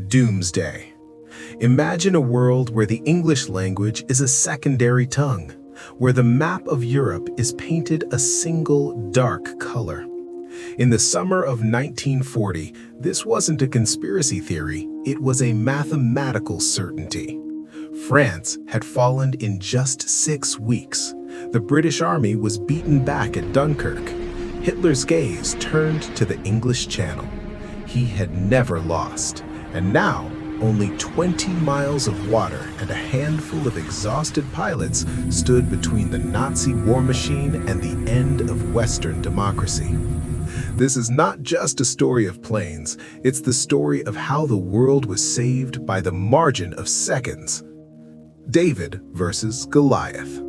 Doomsday. Imagine a world where the English language is a secondary tongue, where the map of Europe is painted a single dark color. In the summer of 1940, this wasn't a conspiracy theory, it was a mathematical certainty. France had fallen in just 6 weeks. The British Army was beaten back at Dunkirk. Hitler's gaze turned to the English Channel. He had never lost, and now only 20 miles of water and a handful of exhausted pilots stood between the Nazi war machine and the end of Western democracy. This is not just a story of planes, it's the story of how the world was saved by the margin of seconds. David versus Goliath.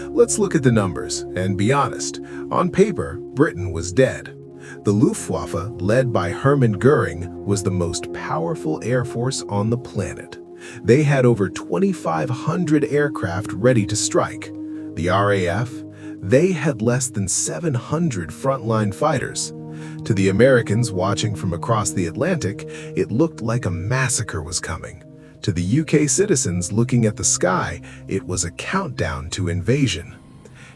Let's look at the numbers and be honest. On paper, Britain was dead. The Luftwaffe, led by Hermann Göring, was the most powerful air force on the planet. They had over 2,500 aircraft ready to strike. The RAF, they had less than 700 frontline fighters. To the Americans watching from across the Atlantic, it looked like a massacre was coming. To the UK citizens looking at the sky, it was a countdown to invasion.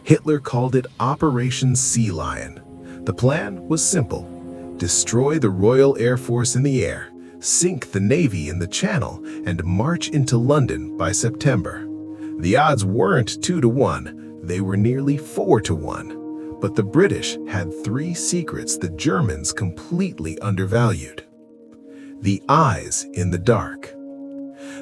Hitler called it Operation Sea Lion. The plan was simple: destroy the Royal Air Force in the air, sink the Navy in the Channel, and march into London by September. The odds weren't 2-1, they were nearly 4-1. But the British had 3 secrets the Germans completely undervalued. The eyes in the dark.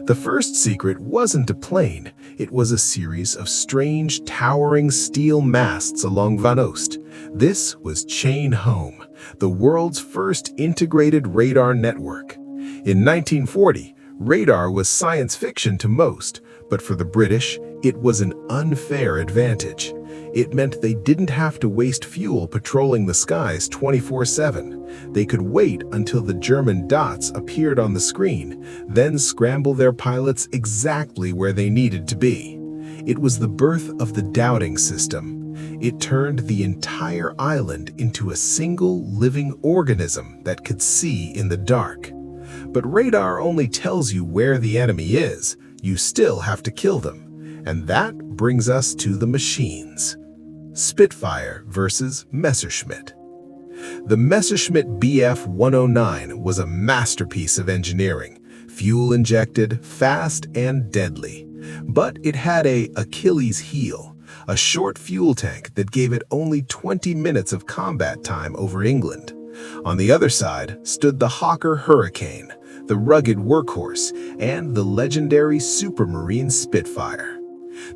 The first secret wasn't a plane, it was a series of strange, towering steel masts along Van Oost. This was Chain Home, the world's first integrated radar network. In 1940, radar was science fiction to most, but for the British, it was an unfair advantage. It meant they didn't have to waste fuel patrolling the skies 24/7. They could wait until the German dots appeared on the screen, then scramble their pilots exactly where they needed to be. It was the birth of the doubting system. It turned the entire island into a single living organism that could see in the dark. But radar only tells you where the enemy is. You still have to kill them. And that brings us to the machines. Spitfire versus Messerschmitt. The Messerschmitt Bf-109 was a masterpiece of engineering, fuel-injected, fast, and deadly. But it had an Achilles heel, a short fuel tank that gave it only 20 minutes of combat time over England. On the other side stood the Hawker Hurricane, the rugged workhorse, and the legendary Supermarine Spitfire.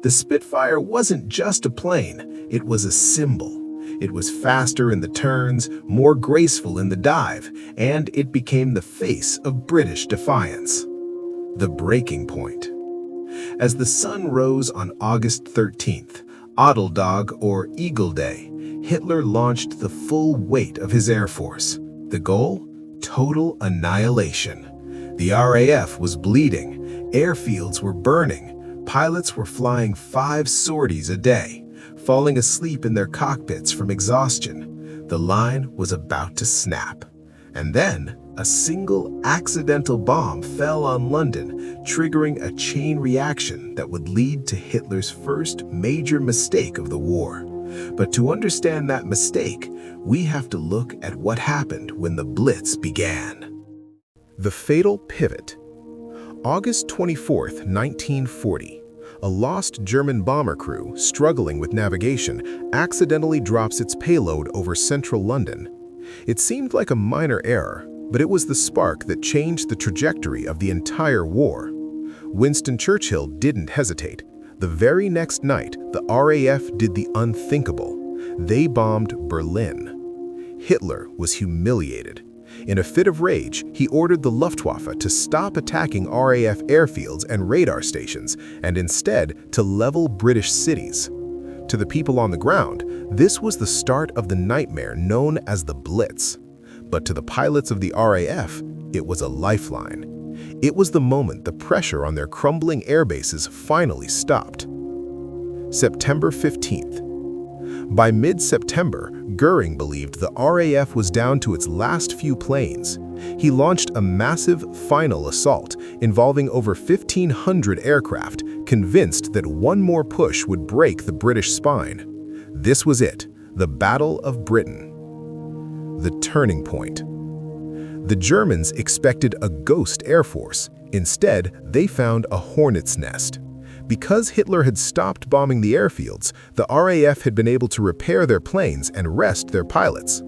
The Spitfire wasn't just a plane, it was a symbol. It was faster in the turns, more graceful in the dive, and it became the face of British defiance. The breaking point. As the sun rose on August 13th, Adeldag or Eagle Day, Hitler launched the full weight of his air force. The goal? Total annihilation. The RAF was bleeding, airfields were burning, pilots were flying 5 sorties a day, falling asleep in their cockpits from exhaustion. The line was about to snap. And then, a single accidental bomb fell on London, triggering a chain reaction that would lead to Hitler's first major mistake of the war. But to understand that mistake, we have to look at what happened when the Blitz began. The fatal pivot. August 24th, 1940. A lost German bomber crew, struggling with navigation, accidentally drops its payload over central London. It seemed like a minor error, but it was the spark that changed the trajectory of the entire war. Winston Churchill didn't hesitate. The very next night, the RAF did the unthinkable. They bombed Berlin. Hitler was humiliated. In a fit of rage, he ordered the Luftwaffe to stop attacking RAF airfields and radar stations, and instead to level British cities. To the people on the ground, this was the start of the nightmare known as the Blitz. But to the pilots of the RAF, it was a lifeline. It was the moment the pressure on their crumbling airbases finally stopped. September 15th. By mid-September, Göring believed the RAF was down to its last few planes. He launched a massive final assault involving over 1,500 aircraft, convinced that one more push would break the British spine. This was it, the Battle of Britain. The turning point. The Germans expected a ghost air force. Instead, they found a hornet's nest. Because Hitler had stopped bombing the airfields, the RAF had been able to repair their planes and rest their pilots.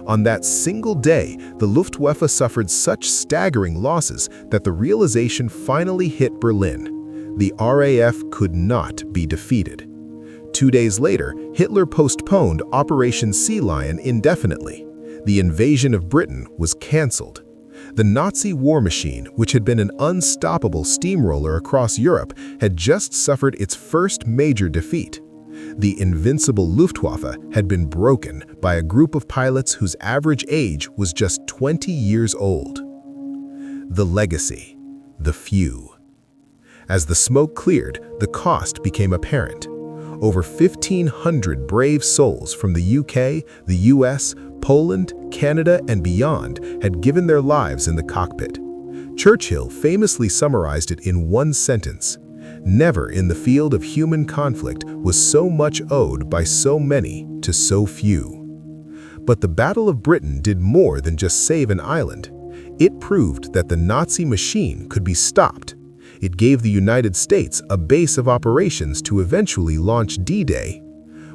On that single day, the Luftwaffe suffered such staggering losses that the realization finally hit Berlin. The RAF could not be defeated. 2 days later, Hitler postponed Operation Sea Lion indefinitely. The invasion of Britain was cancelled. The Nazi war machine, which had been an unstoppable steamroller across Europe, had just suffered its first major defeat. The invincible Luftwaffe had been broken by a group of pilots whose average age was just 20 years old. The legacy, the few. As the smoke cleared, the cost became apparent. Over 1,500 brave souls from the UK, the US, Poland, Canada, and beyond had given their lives in the cockpit. Churchill famously summarized it in one sentence: "Never in the field of human conflict was so much owed by so many to so few." But the Battle of Britain did more than just save an island. It proved that the Nazi machine could be stopped. It gave the United States a base of operations to eventually launch D-Day.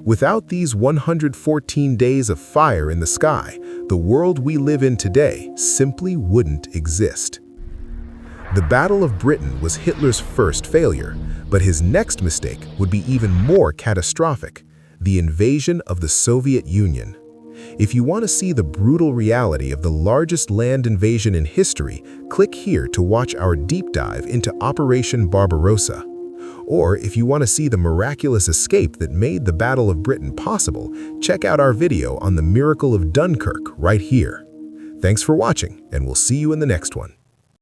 Without these 114 days of fire in the sky, the world we live in today simply wouldn't exist. The Battle of Britain was Hitler's first failure, but his next mistake would be even more catastrophic: the invasion of the Soviet Union. If you want to see the brutal reality of the largest land invasion in history, click here to watch our deep dive into Operation Barbarossa. Or if you want to see the miraculous escape that made the Battle of Britain possible, check out our video on the miracle of Dunkirk right here. Thanks for watching, and we'll see you in the next one.